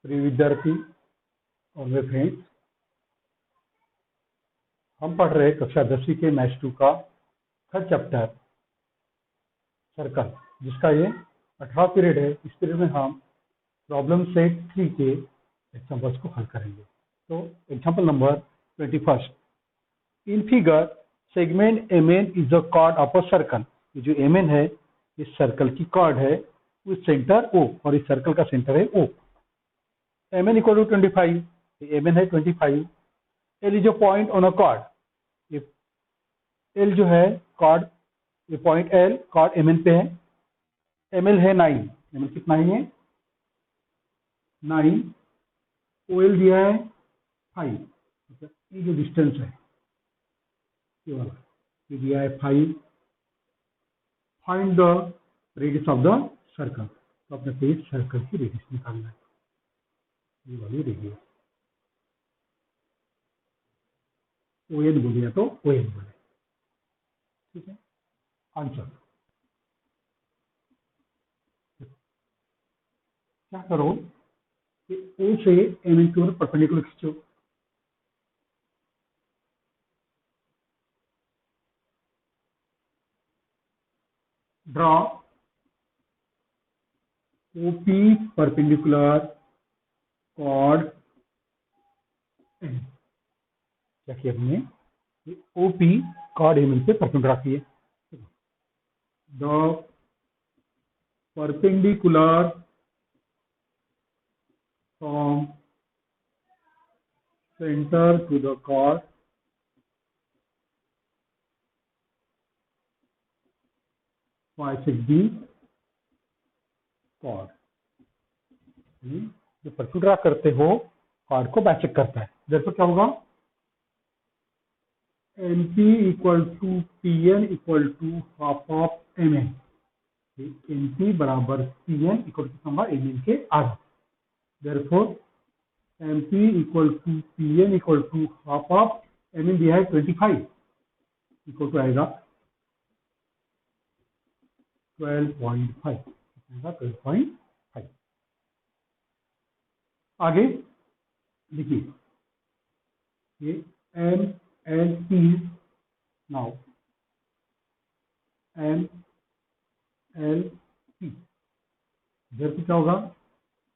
प्रिय विद्यार्थी और मेरे फ्रेंड्स, हम पढ़ रहे कक्षा 10वीं के मैथ्स 2 का थर्ड चैप्टर सर्कल, जिसका ये 18वां पीरियड है। इस पीरियड में हम प्रॉब्लम सेट 3 के एग्जाम्पल्स को हल करेंगे। तो example number 21, in figure segment MN is the chord of a circle. ये जो MN है इस सर्कल की कॉर्ड है, उस सेंटर O, और इस सर्कल का सेंटर है O। MN equal to 25, MN है 25। L is a point on a chord, L जो है कॉर्ड, ये पॉइंट L कॉर्ड MN पे है। ML है 9, ML कितना है? 9। OL दिया है 5, मतलब ये जो डिस्टेंस है ये वाला, ये दिया है 5। Find the radius of the circle. तो अपने को इस सर्कल की रेडियस निकालना है, ये वाली रेडियस। ON बोलिए तो ON बोले, ठीक है। आंसर क्या करो कि O से MN की ओर परपेंडिकुलर खींचो। Draw OP perpendicular chord M। क्या किया हमने? OP कॉर्ड MN पे परपेंडिकुलर किए। The perpendicular from centre to the chord bisect the chord. जो परपेंडिकुलर करते हो कॉर्ड को बाइसेक्ट करता है। जैसे क्या होगा? MP equal to PN equal to half of MN। MP बराबर PN equal to number MN के आधा। Therefore MP equal to PN equal to half of MN दिया है 25, इक्वल टू आएगा 12.5, 12.5। आगे देखिए, ये MLP नाउ MLP, इधर क्या होगा?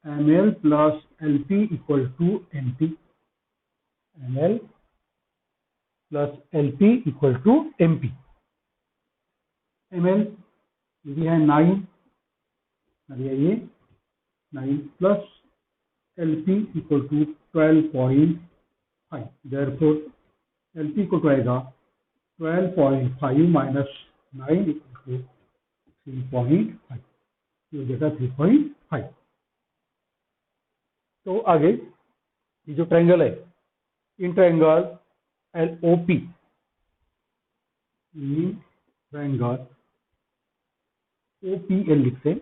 ML plus LP equal to MP। ML plus LP equal to MP। ML ये है 9, ये 9 plus LP equal to 12.5। Therefore LP equal to आएगा 12.5 माइनस 9 इक्वल टू 3.5, ये देगा 3.5। तो आगे ये जो ट्रायंगल है, in triangle LOP, in triangle OPL लिखते हैं।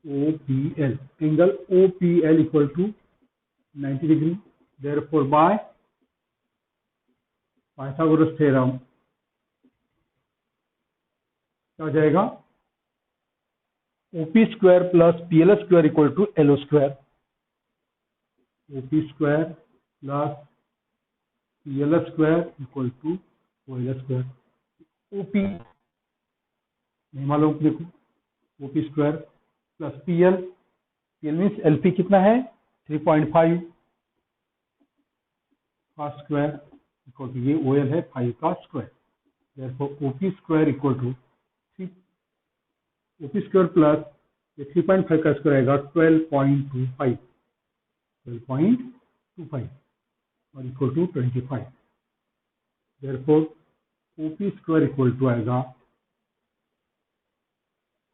OPL, angle OPL equal to 90 degree. Therefore by Pythagoras theorem क्या हो जाएगा? OP square plus PL square equal to LO square. OP square plus PL square equal to OL square. OP नहीं मालूम, देखो OP square plus PL means LP कितना है? 3.5 का square equal to ये OL है 5 का square. Therefore OP square equal to OP square plus ये 3.5 का स्क्वायर आएगा 12.25, 12.25 और equal to 25। Therefore OP square equal to आएगा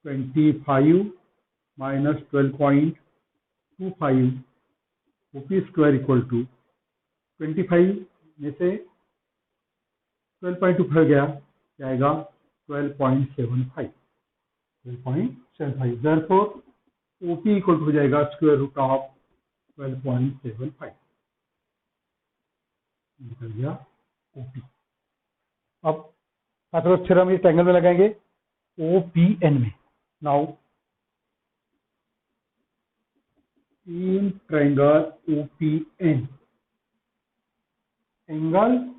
25 minus 12.25। OP square equal to 25 में से 12.25 गया, क्या आएगा? 12.75, 12.75। देयरफॉर OP इक्वल टू हो जाएगा स्क्वायर रूट ऑफ 12.75, निकल गया OP। अब पाइथागोरस थ्योरम इस ट्रायंगल में लगाएंगे OPN में। Now in triangle OPN, angle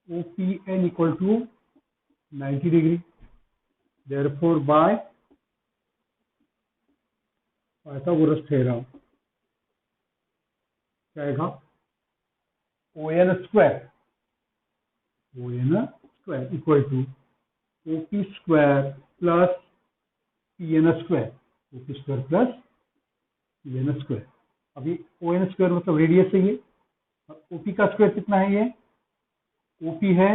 OPN equal to 90 degree. Therefore, by Pythagoras theorem, क्या आएगा? ON square equal to OP square plus PN square, OP square plus PN square. अभी ON square मतलब radius है ये, और OP का square कितना है? ये OP है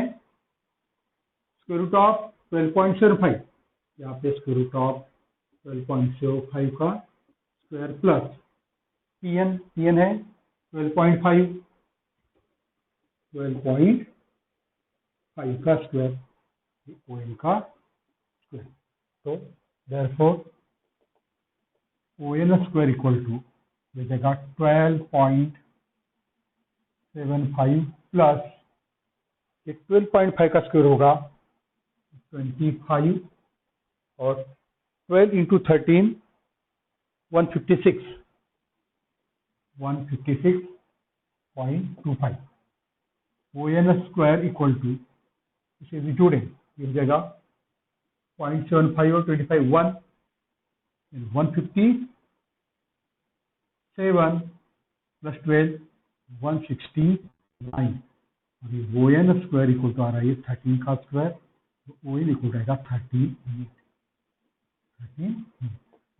स्क्वायर रूट ऑफ 12.75, यहाँ पे स्क्वायर रूट ऑफ 12.75 का स्क्वायर प्लस PN है 12.5 का स्क्वायर, ON का स्क्वायर. तो therefore ON square equal to ये जगह 12.75 प्लस 12.5 का स्क्वायर होगा 25 और 12 into 13 156.25. ON square equal to, इसे भी जोड़ें, मिल जाएगा 0.75 और 25 1 157 प्लस 12 169. अभी ON स्क्वायर इक्वल टू आ रहा है 13 का स्क्वायर, तो ON इक्वल टू आएगा 13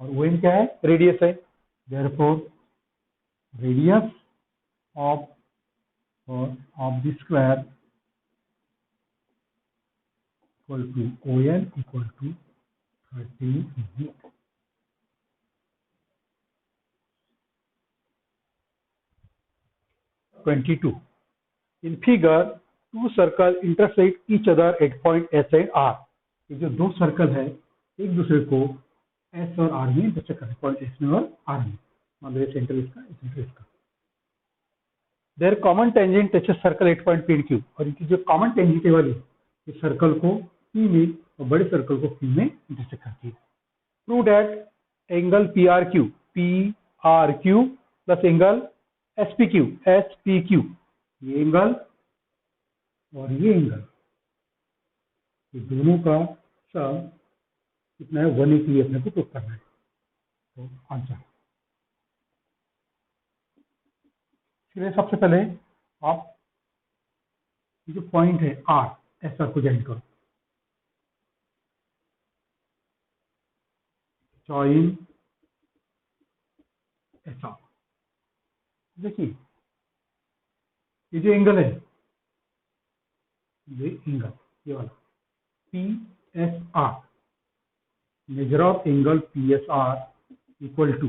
और ON क्या है? रेडियस है. Therefore radius of the square equal to ON equal to 13 unit. In figure, two circles intersect each other at point S and R. ये जो दो सर्कल है एक दूसरे को S और R में इंटरसेक्ट करते हैं, पॉइंट S में और R में. मान लो ये सेंटर इसका, सेंटर इसका. Their common tangent touches circle at point P and Q. और इनकी जो कॉमन टेंजेंट वाली ये सर्कल को P में और बड़े सर्कल को Q में इंटरसेक्ट करती है. Prove that angle PRQ plus angle SPQ, ये एंगल और ये एंगल, ये दोनों का सम कितना है? 180 अपने को प्रूव करना है. तो आंसर, इसलिए सबसे पहले आप ये जो पॉइंट है R, SR को ज्वाइन करो. Join SR. देखिए ये जो एंगल है, ये एंगल, ये वाला PSR, measure of angle PSR equal to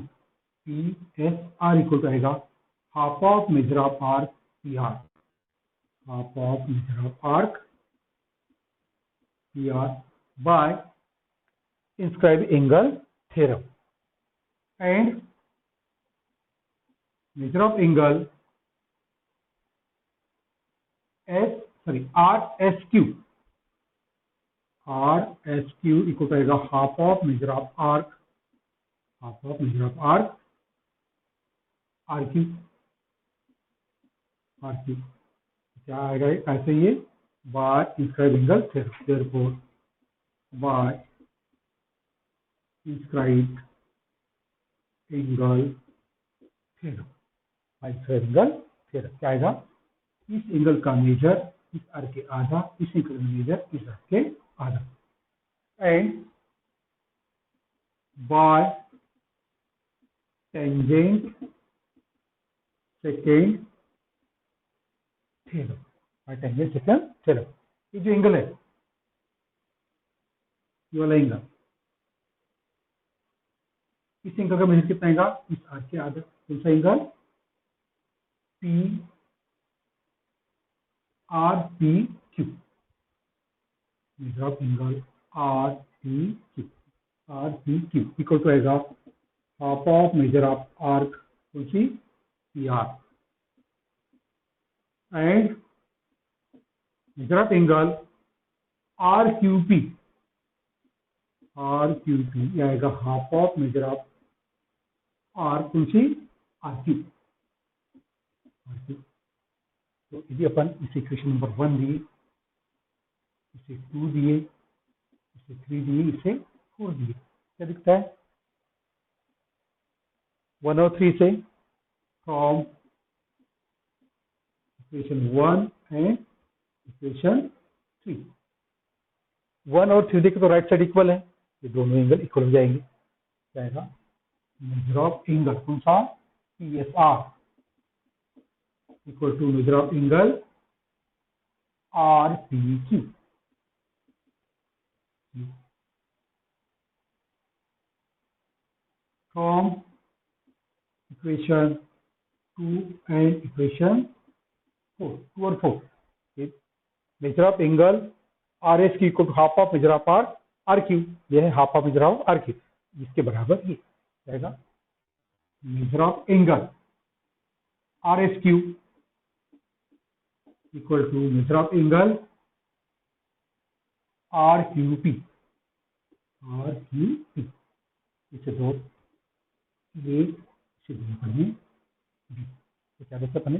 आएगा half of measure of arc PR, half of measure of arc PR by inscribe angle theorem. And measure of angle RSQ equal आएगा half of measure of arc, RQ. क्या आएगा? ऐसे ये by inscribe angle theorem. Therefore by inscribe angle theorem, क्या आएगा? इस angle का major इस आर्क के आधा, इस एंगल का मेजर इस आर्क के आधा. And bye tangent second theorem, ये जो एंगल है, ये वाला एंगल, इस एंगल का मेजर कितना आएगा? इस आर्क के आधा. कौन सा angle? RPQ, measure of angle RPQ equal to आएगा half of measure of arc, कौन सी? PR. And measure of angle RQP आएगा half of measure of arc, कौन सी? Are Q. तो यदि अपन इसे इक्वेशन नंबर 1 दिए, इसे 2 दिए, इसे 3 दिए, इसे 4 दिए, क्या दिखता है? 1 और 3 से फ्रॉम इक्वेशन 1 एंड इक्वेशन 3, 1 और 3 देखें तो राइट साइड इक्वल है, ये दोनों एंगल इक्वल हो जाएंगे। क्या आएगा? मेजर ऑफ एंगल कौन सा? P S R equal to measure of angle R P Q. From equation 2 and equation 4, 2 और 4, measure of angle R S Q equal to half of measure of R R Q, ये है half of measure of R Q, जिसके बराबर ये रहेगा measure of angle R S Q equal to measure of angle R Q P. R Q P इसे दो, ये इसे दो पढ़े बी। तो क्या देखते अपने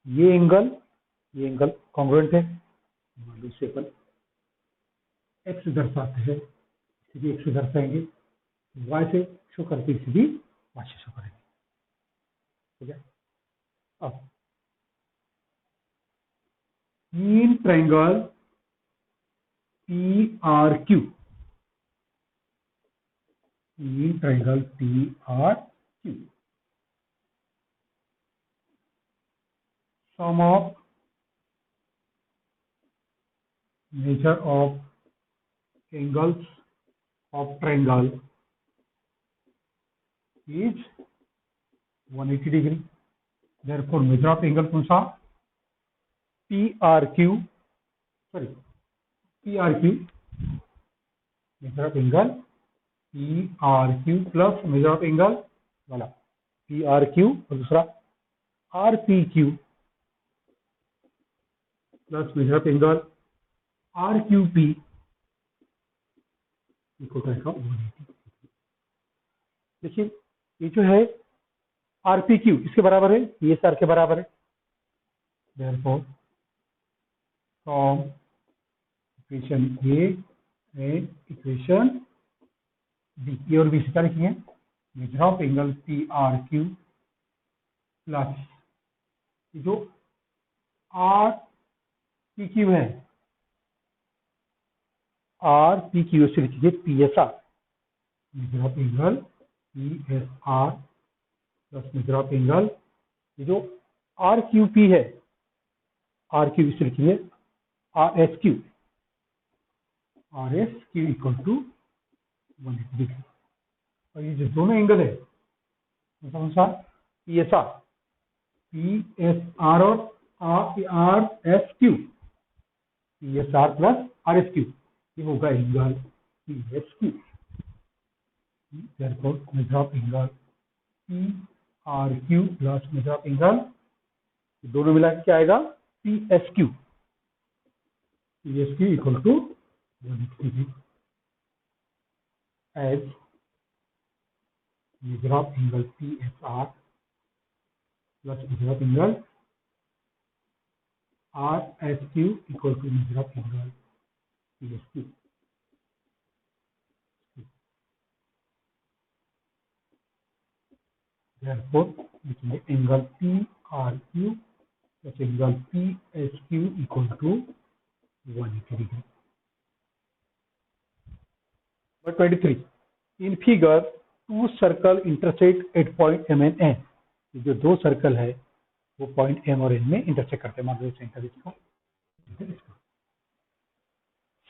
ये एंगल कॉन्ग्रुएंट है, मान लो इसे अपन एक्स दर्शाते हैं, इसे भी एक्स से दर्शाएंगे, वाई से शो करके इसे भी वाई से शो करेंगे। ठीक है। अब तीन ट्रायंगल पी आर क्यू, तीन triangle P R Q, sum of measure of angles of triangle is 180 degree. Therefore, measure of angle कौन सा? PRQ, sorry, PRQ, measure of angle PRQ plus measure of angle वाला PRQ और दूसरा RPQ plus measure of angle RQP equal to आएगा 180। देखिए ये जो है RPQ किसके बराबर है? PSR के बराबर है। Therefore, from equation A and equation B, ए और बी से क्या लिखिए? Measure of angle PRQ plus जो RPQ है, RPQ से लिखिए PSR, measure of angle PSR plus measure of angle जो RQP है, RQP से लिखिए RSQ, RSQ equal to 180 degree. और ये जो दोनों एंगल है कौन सा? PSR, PSR और RSQ, PSR प्लस RSQ, ये होगा angle PSQ। therefore measure of angle PRQ plus measure of angle दोनों मिला के क्या आएगा? PSQ, PSQ equal to 180 degree as measure of angle PSR plus measure of angle RSQ equal to measure of angle PSQ. Therefore, लिखेंगे angle PRQ plus angle PSQ equal to 180 degree. Number 23. In figure, two circle intersect at point M and N. जो दो circle है वो point M और N में intersect करते हैं। मान लो सेंटर इसका,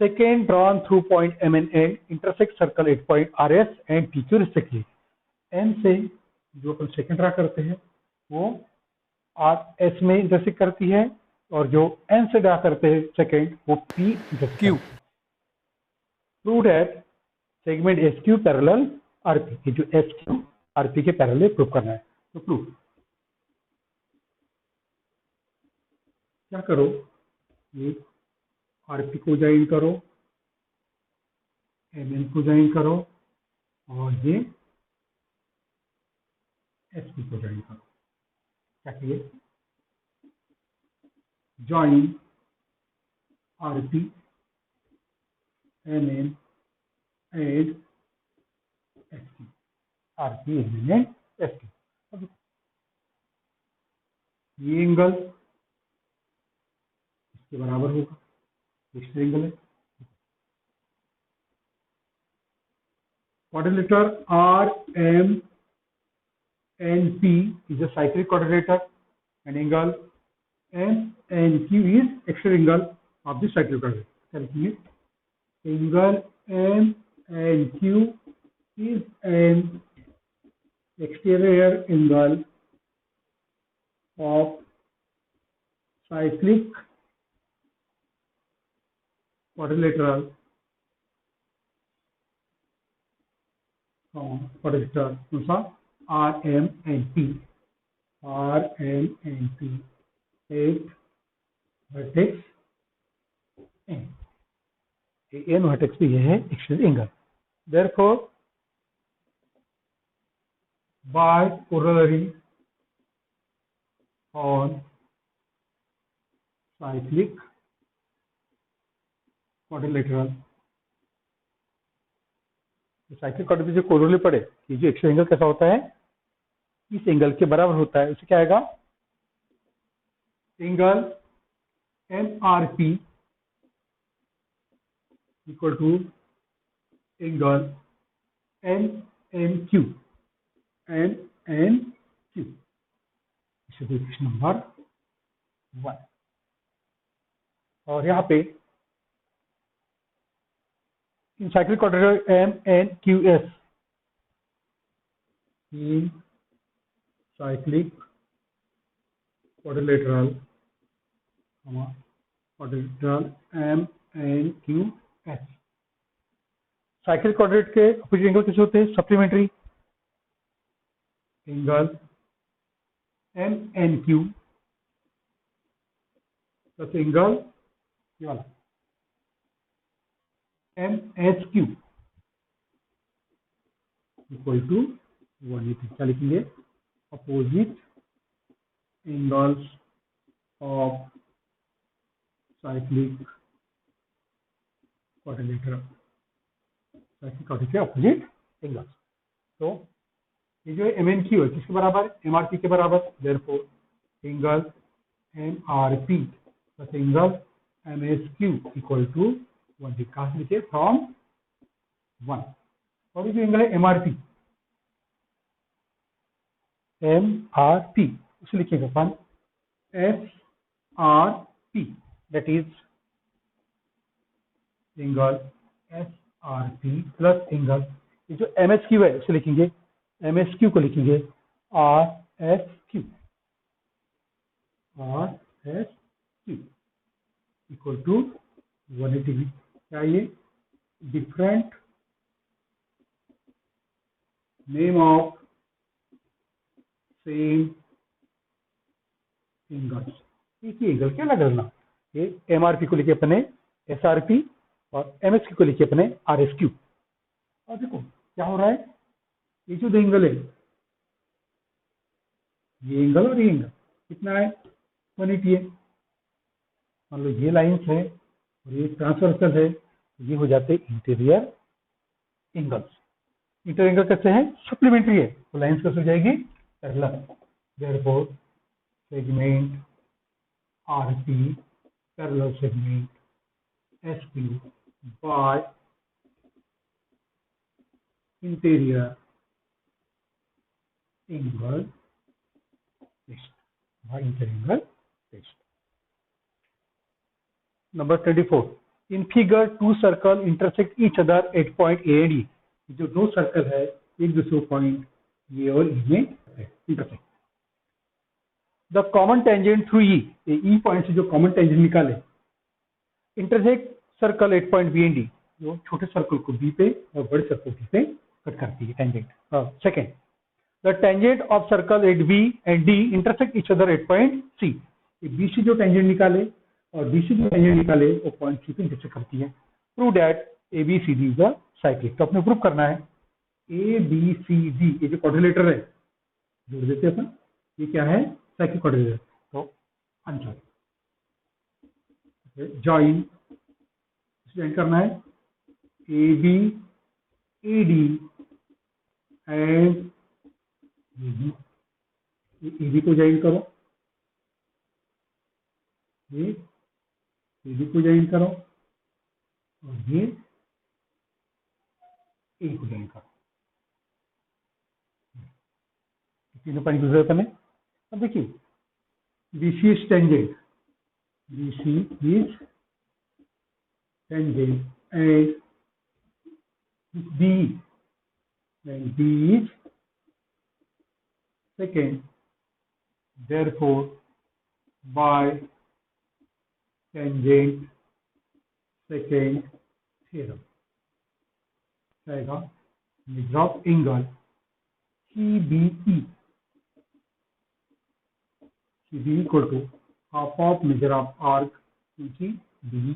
second drawn through point M and N intersect circle at point RS and PQ respectively. N से जो अपन सेकेंड ड्रा करते हैं वो RS में इंटरसेक्ट करती है और जो N से ड्रा करते हैं सेकेंड वो P intersect Q। Prove that segment SQ parallel RP, ये जो SQ RP के पैरेलल प्रूव करना है। तो प्रूव क्या करो, ये RP को ज्वाइन करो, MN को ज्वाइन करो और ये एस पी को ज्वाइन करो। क्या चाहिए? Join R P M N and S P, R P M N and S P. अब ये एंगल इसके बराबर होगा, फिक्स्ड एंगल है। quadrilateral RMNP is a cyclic quadrilateral and angle MNQ is exterior angle of the cyclic quadrilateral. क्या लिखेंगे? Angle MNQ is an exterior angle of cyclic quadrilateral quadrilateral कौन सा? RMNP at vertex N। N vertex भी ये है exterior angle। Therefore by corollary on cyclic quadrilateral, cyclic quadrilateral जो corollary पड़े कि जो एक्सियल एंगल कैसा होता है, इस एंगल के बराबर होता है, उसे क्या आएगा? Angle MRP equal to angle MNQ। Equation number 1। और यहाँ पे in cyclic quadrilateral MNQS, in cyclic quadrilateral MNQS, cyclic quadrilateral के अपोजिट एंगल कैसे होते हैं? Supplementary. Angle MNQ plus angle ये वाला MHQ इक्वल टू 180। क्या लिखेंगे? Opposite angles of cyclic quadrilateral, cyclic quadrilateral opposite angles. तो ये जो MNQ है किसके बराबर? MRP के बराबर। Therefore angle MRP plus angle MSQ equal to 1। कहां से लिखे? फ्रॉम 1। और ये जो एंगल है MRP उसे लिखेंगे अपन SRP, that is angle SRP plus angle, ये जो MHQ है उसे लिखेंगे, MSQ को लिखेंगे RSQ इक्वल टू 180 डिग्री। क्या ये different name of same angles, एक ही एंगल क्या अलग अलग? ये MRP को लिखे अपने SRP और MSQ को लिखे अपने RSQ। और देखो क्या हो रहा है, ये जो दो एंगल है, ये एंगल और ये एंगल कितना है? 180 है। मान लो ये लाइंस है और ये ट्रांसवर्सल है, ये हो जाते इंटीरियर एंगल्स। इंटीरियर एंगल कैसे है? सप्लीमेंट्री है, तो लाइंस कैसे हो जाएगी? Parallel. Therefore segment RP parallel segment SP by interior angle test, by interior angle test. Number 24. In figure, two circles intersect each other at point A and E. जो दो circle है एक दूसरे पॉइंट ए और E में intersect. The common tangent through E, E point से जो common tangent निकाले, intersect circle at point B and D, जो छोटे सर्कल को बी पे और बड़े सर्कल को पे कट करती है tangent. Second, the tangent of circle at B and D intersect each other at point C. B से जो टेंजेंट निकाले और बी से जो टेंजेंट निकाले वो पॉइंट सी पे इंटरसेक्ट करती है। Prove that ABCD is a cyclic. तो अपने प्रूव करना है ABCD, ये जो क्वाड्रिलेटरल है जोड़ देते अपन, ये क्या है, सेकंड क्वाड्रेंट, तो अनजॉइन, जॉइन, ज्वाइन करना है A B A D and A B को ज्वाइन करो, ये ए बी को ज्वाइन करो और ये ए को ज्वाइन करो, तीनों पॉइंट गुजरे अपन ने। अब देखिए BC is tangent, BC is tangent and B, and B is second, therefore by tangent second theorem आएगा measure of angle CBE, CBE equal to half of measure of arc CBE.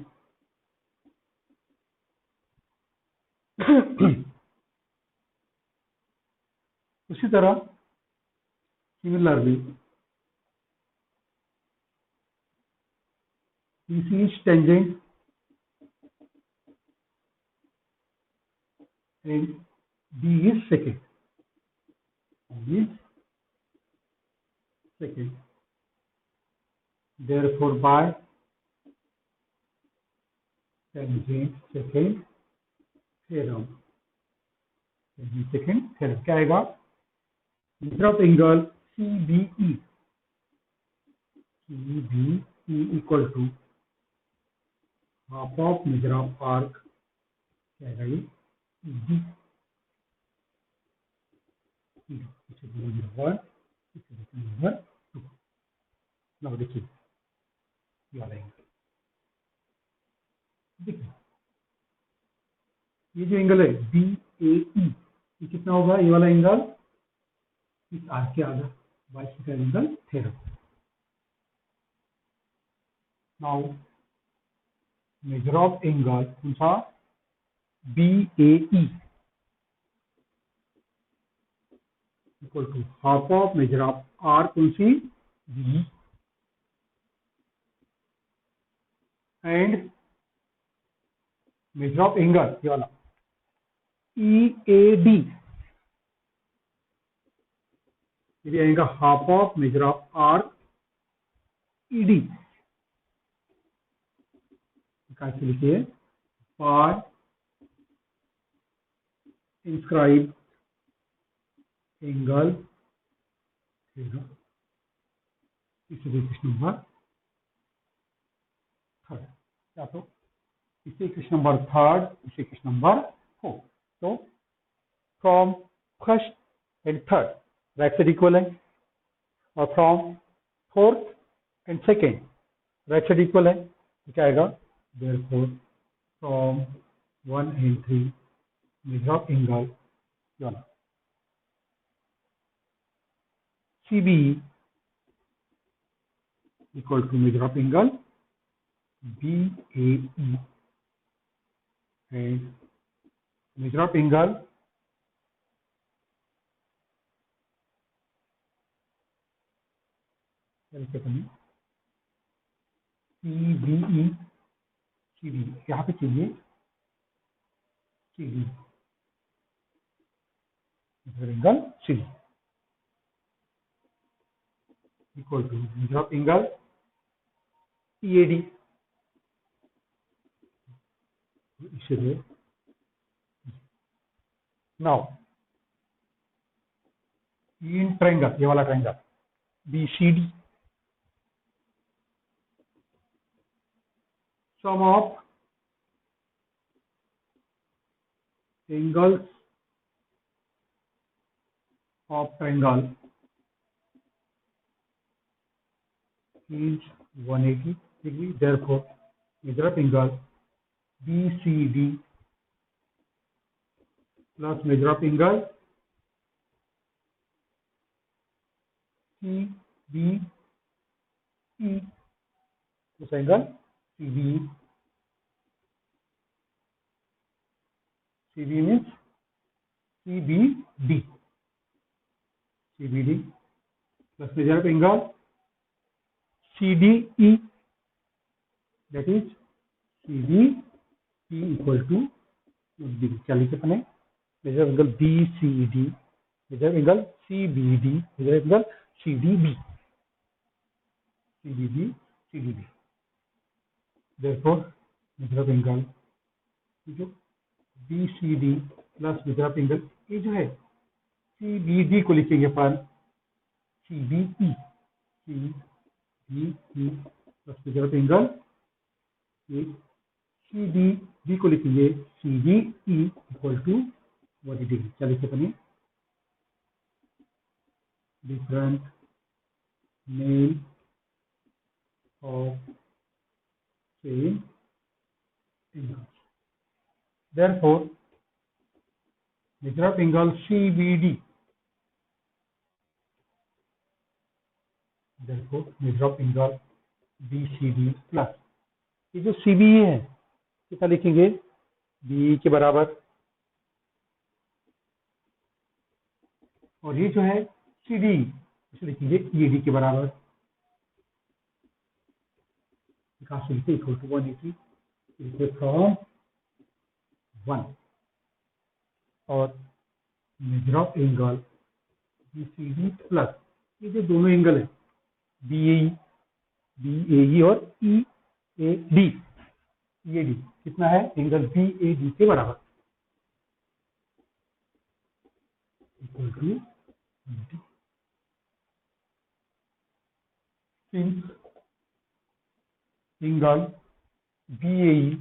उसी तरह similarly BC is tangent and B is second, B is second, therefore by tangent second theorem, second theorem क्या आएगा, measure of angle CBE, CBE equal to half of measure of arc क्या आएगा ये D, number 1, number 2। now देखिए ये वाला angle, देखिए ये जो एंगल है BAE, ये कितना होगा, ये वाला एंगल इस आर्क के आधा, bisector angle theta. Now measure of angle कौन सा, BAE equal to half of measure of arc कौन सी, B, and measure of angle ये वाला EAD, ये आएगा half of measure of arc ED, कैसे लिखिए, बाय इंस्क्राइब एंगल थीटा, इसे क्वेश्चन नंबर थर्ड, या तो इसे क्वेश्चन नंबर थर्ड, इसे क्वेश्चन नंबर फोर। तो from first and third right side equal है, और from fourth and second right side equal है, तो क्या आएगा, therefore from 1 and 3 measure of angle CBE equal to measure of angle BAE and measure of angle CBE, CBE यहाँ पे चाहिए CBE angle CBE equal to measure of angle EAD, इसलिए now in triangle, ये वाला triangle BCD, sum of angles of triangle is 180 degree, therefore measure of angle BCD plus measure of angle CBE, this angle CBE, CBE means CBD, CBD plus measure of angle CDE, that is CDE equal to B. क्या लिखे अपने measure of angle BCD, measure of angle CBD, measure of angle CDB, CDB. Therefore measure of angle जो BCD plus measure of angle ये जो है CBD को लिखेंगे अपन CBE plus measure of angle CDB को लिखेंगे CDE इक्वल टू 180 डिग्री। क्या लिखे अपने different name of same angles. Therefore measure of angle CBD, therefore measure of angle BCD plus ये जो CBE है कितना लिखेंगे BE के बराबर, और ये जो है CDE इसे लिखेंगे ED के बराबर। कहाँ से लिखे इक्वल टू 180 फ्रॉम 1, और major of angle BCD plus ये जो दोनों एंगल है BAE और EAD कितना है एंगल BAD के बराबर equal to 90। Since angle BAE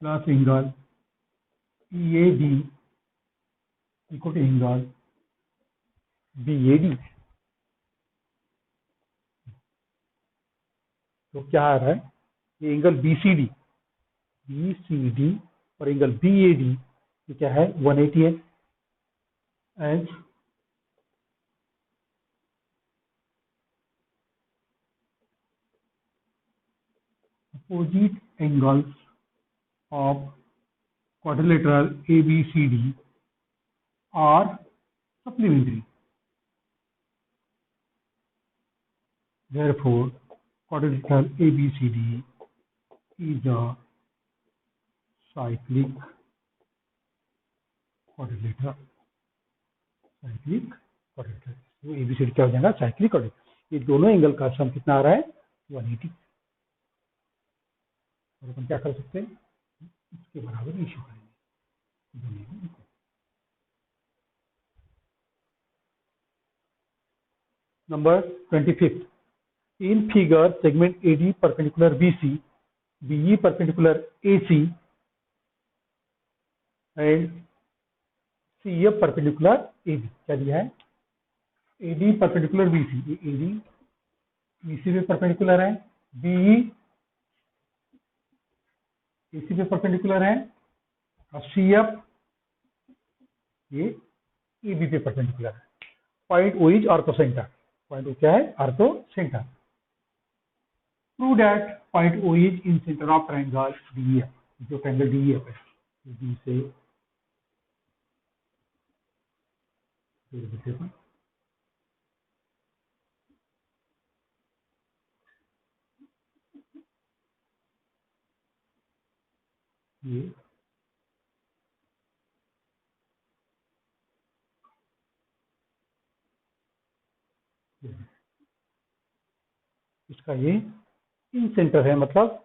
plus angle EAD equal to angle BAD, तो क्या आ रहा है ये एंगल BCD और एंगल BAD ये क्या है 180 है। And opposite angles of quadrilateral ABCD are supplementary. Therefore, quadrilateral ABCD is a cyclic quadrilateral. तो ABCD क्या हो जाएगा साइक्लिक क्वाड्रिलेटरल। ये दोनों एंगल का सम कितना आ रहा है 180। और अपन क्या कर सकते हैं इसके बराबर रेशियो करेंगे। Number 25, in figure segment AD perpendicular BC, BE perpendicular AC and CF perpendicular AB। क्या दिया है AD perpendicular BC, AD BC पे परपेंडिकुलर है, BE AC पे परपेंडिकुलर है, और CF ये AB पे परपेंडिकुलर है। Point O is ortho centre, point O क्या है ortho centre. Prove that point O is in centre of triangle DEF, जो ट्रायंगल DEF है D से ये इसका ये इन सेंटर है, मतलब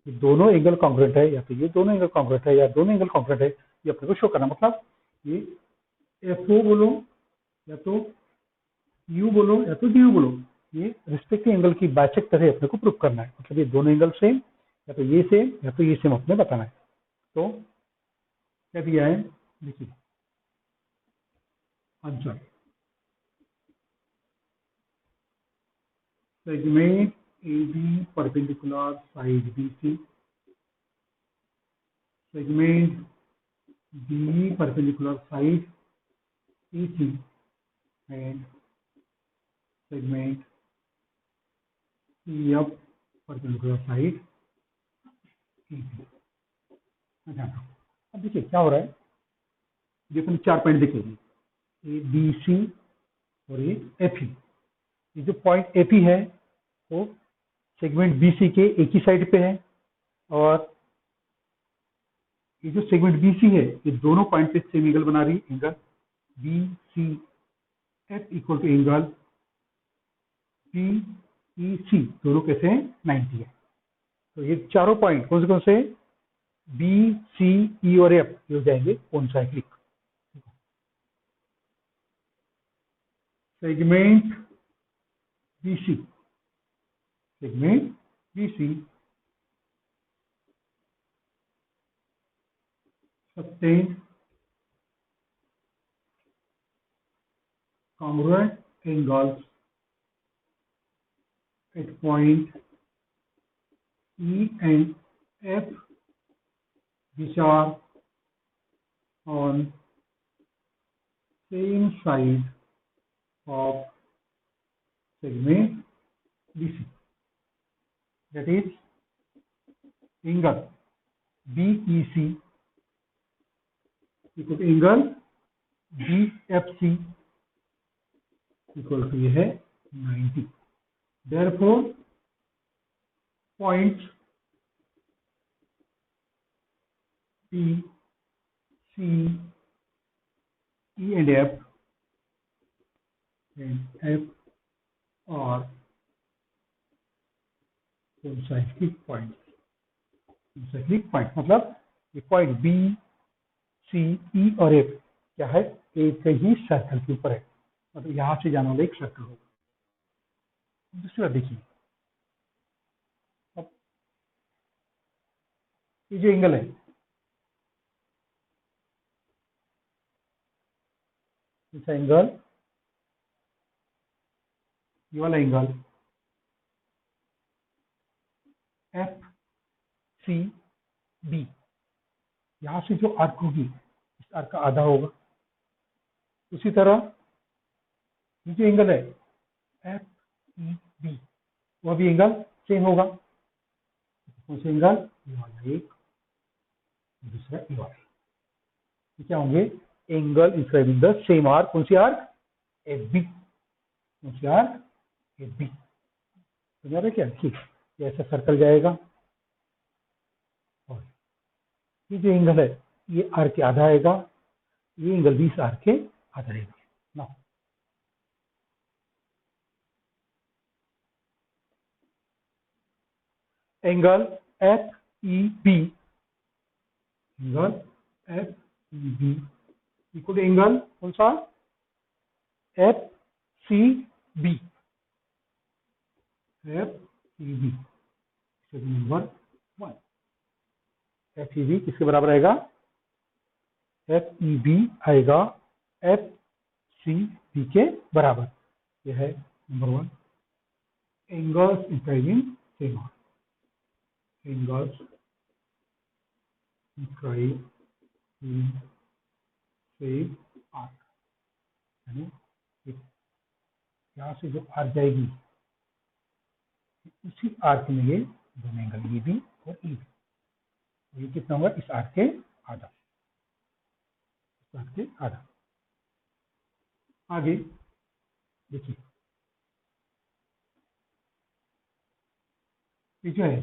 ये दोनों एंगल कॉन्ग्रुएंट है, या तो ये दोनों एंगल कॉन्ग्रुएंट है या दोनों एंगल कॉन्ग्रुएंट है, ये अपने को शो करना। मतलब ये FO बोलो या तो U बोलो या तो DU बोलो, ये रिस्पेक्टिव एंगल की बाइसेक्टर है अपने को प्रूव करना है। मतलब ये दोनों एंगल सेम या तो ये सेम या तो ये सेम अपने बताना है। तो क्या दिया है देखिए answer, segment AB perpendicular side BC, segment BE perpendicular side EC and segment CF perpendicular side EC। अब देखिए क्या हो रहा है, देखो 4 पॉइंट देखेंगे ABC और ये एफई। ये जो पॉइंट एपी है वो सेगमेंट बीसी के एक ही साइड पे है, और ये जो सेगमेंट बीसी है ये दोनों पॉइंट पे सेम एंगल बना रही है, angle B C F equal to angle B E C, दोनों कैसे हैं 90 है। तो ये चारों पॉइंट कौन से बी सी ई और एफ ये हो जाएंगे concyclic. Segment BC, segment BC sustain congruent angles at point E and F which are on same side of segment BC. That is angle BEC equal to angle BFC equal to ये है 90. Therefore points B, C, E and F are concyclic points. Concyclic point मतलब ये point B, C, E और F क्या है, एक ही circle के ऊपर है, मतलब यहाँ से जाने वाला एक सर्कल होगा। दूसरा देखिए, अब ये जो एंगल है इस एंगल, ये वाला एंगल एफ सी बी, यहाँ से जो आर्क होगी इस आर्क का आधा होगा। उसी तरह ये जो एंगल है एफ ई बी, वह भी एंगल सेम होगा। कौन सा एंगल, ये वाला एक, दूसरा ये वाला। ये क्या होंगे, एंगल इंस्क्राइबिंग द सेम आर्क। कौन सी आर्क, एफ बी। कौन सी आर्क, एफ बी। समझ रहे क्या, ठीक। ये ऐसा सर्कल जाएगा और ये जो एंगल है ये आर्क के आधा आएगा, ये एंगल भी इस आर्क के आधा रहेगा ना। Angle F E B, angle F E B equal angle कौन सा, F C B, F E B number 1। F E B किसके बराबर आएगा, एफ ई बी आएगा एफ सी बी के बराबर। यह है number 1, angles inscribing same arc, angles inscribe in same arc, यानी यहाँ से जो आर्क जाएगी उसी आर्क में ये दोनों एंगल ये बी और ई बी, ये कितना होगा, इस आर्क के आधा, इस आर्क के आधा। आगे देखिए, ये जो है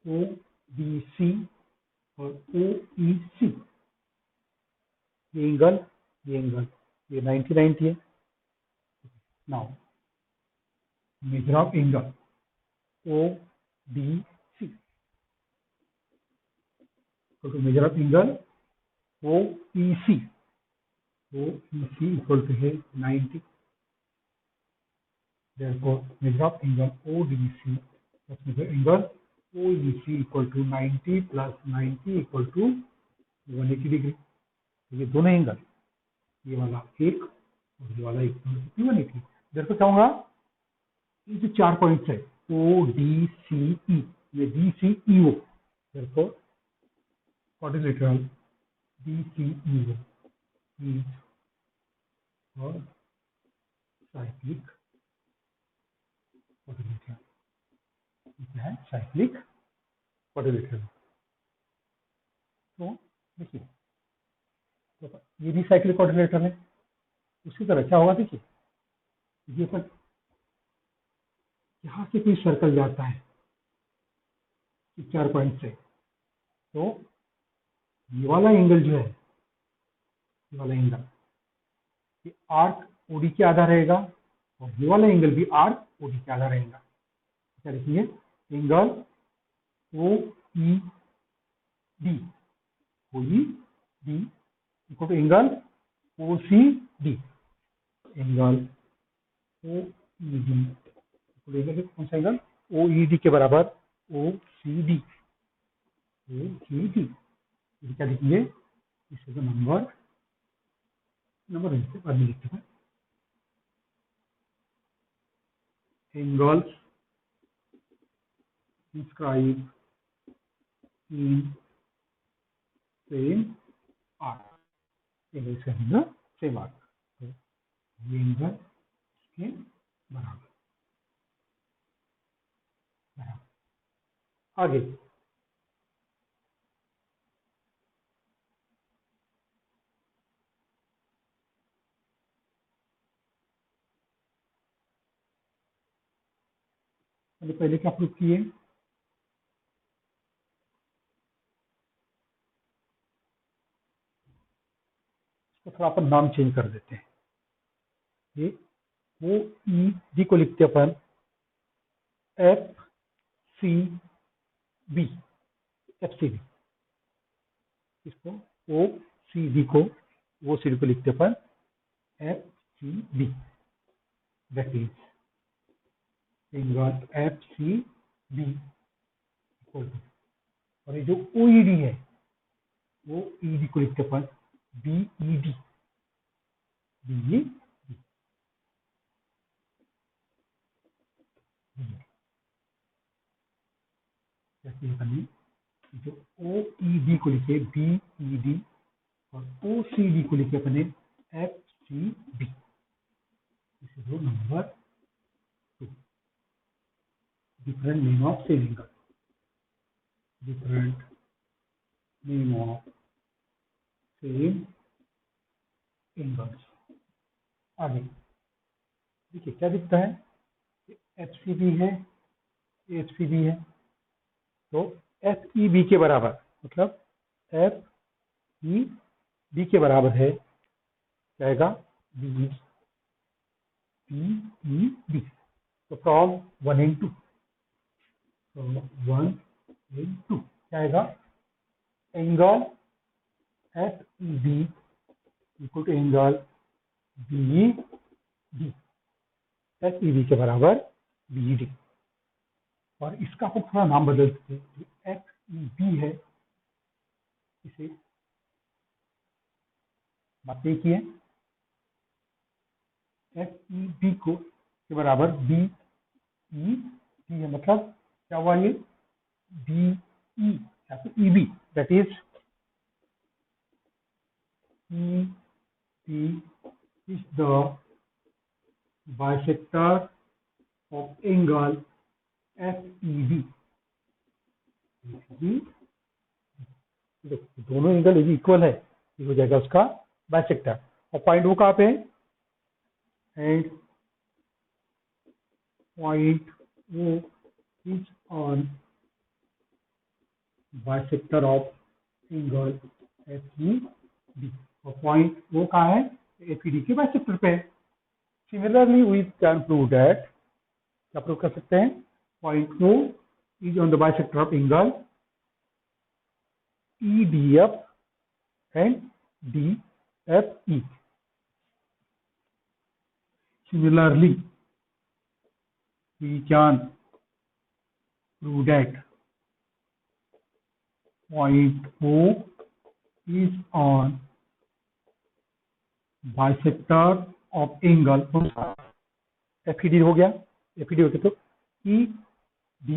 ओ बी सी और ओ ई सी, ये एंगल ये 90 है। Now measure of angle O B C, तो measure of angle O E C, equal to है 90। therefore measure of angle ODC plus measure angle OEC equal to 90 plus 90 equal to 180 degree. ये दोनों angle, ये वाला एक और ये वाला एक, 180। देखो क्या होगा, ये जो 4 पॉइंट्स है ओ डी सी ई, ये डी सी ई ओ, देखो quadrilateral D C E O is और साइक्लिक क्वाड्रिलेटरल, क्या है, साइक्लिक क्वाड्रिलेटरल। तो देखिए, तो ये भी साइक्लिक क्वाड्रिलेटरल है, उसी तरह क्या होगा देखिए, ये अपन यहाँ से कोई सर्कल जाता है 4 पॉइंट से, तो ये वाला एंगल जो है, ये वाला एंगल ये आर्क ओडी के आधा रहेगा, और ये वाला एंगल भी आर्क ओडी के आधा रहेगा। क्या लिखेंगे, angle O E D, O E D equal to angle O C D, angle O E D कौन सा एंगल, ओ ई डी के बराबर ओ सी डी, ओ सी डी। क्या लिखेंगे, इसे तो नंबर बाद में लिखते हैं, angles inscribed in same arc, angle का सेम आर्क, तो ये एंगल इसके बराबर। आगे पहले क्या प्रूफ किए, इसको थोड़ा अपन नाम चेंज कर देते हैं। ये ओ ई डी को लिखते अपन F C B, F C B, इसको ओ सी डी को, वो सी डी को लिखते अपन F C B, that is angle F C B equal to, और ये जो ओ ई डी है, वो ई डी को लिखते अपन B E D, B E D, जो ओ ई डी को लिखे बी ई डी, और ओ सी डी को लिखे अपने F C B, number 2, different name of same angle, different name of same angles. आगे देखिए क्या दिखता है, एफ सी बी है, एफ सी बी है, तो एफ ई बी के बराबर, मतलब एफ ई बी के बराबर है, क्या आएगा, बी ई बी, तो फ्रॉम 1 and 2, तो 1 and 2 क्या आएगा, angle F E B equal to angle B E D, F E B के बराबर बी ई डी, और इसका हम थोड़ा नाम बदल सकते हैं, एफ ई बी है, इसे बात एक ही है, एफ ई बी को के बराबर बी ई डी है, मतलब क्या हुआ, ये बी ई या तो E B, that is E B is the bisector of angle F E B, दोनों एंगल यदि इक्वल है, ये हो जाएगा उसका बाइसेक्टर, और पॉइंट वो कहाँ पे है, एंड पॉइंट वो is on bisector of angle F E D, और पॉइंट वो कहाँ है, एफ ई डी के बाइसेक्टर पे है। Similarly we can prove that, क्या प्रूव कर सकते हैं, point O is on the bisector of angle E D F and D F E. Similarly, we can prove that point O is on bisector of angle, FED हो गया, FED हो गया, तो E D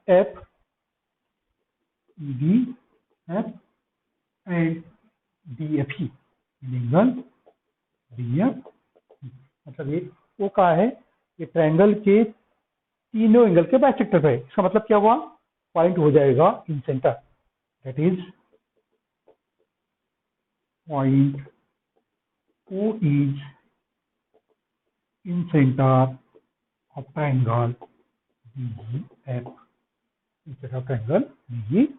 F E D F and D F E angle D F, मतलब ये वो कहा है, ये ट्रायंगल के तीनों एंगल के बाइसेक्टर पे है। इसका मतलब क्या हुआ, पॉइंट हो जाएगा in center, that is point O is in center of triangle DEF. In center of triangle DEF.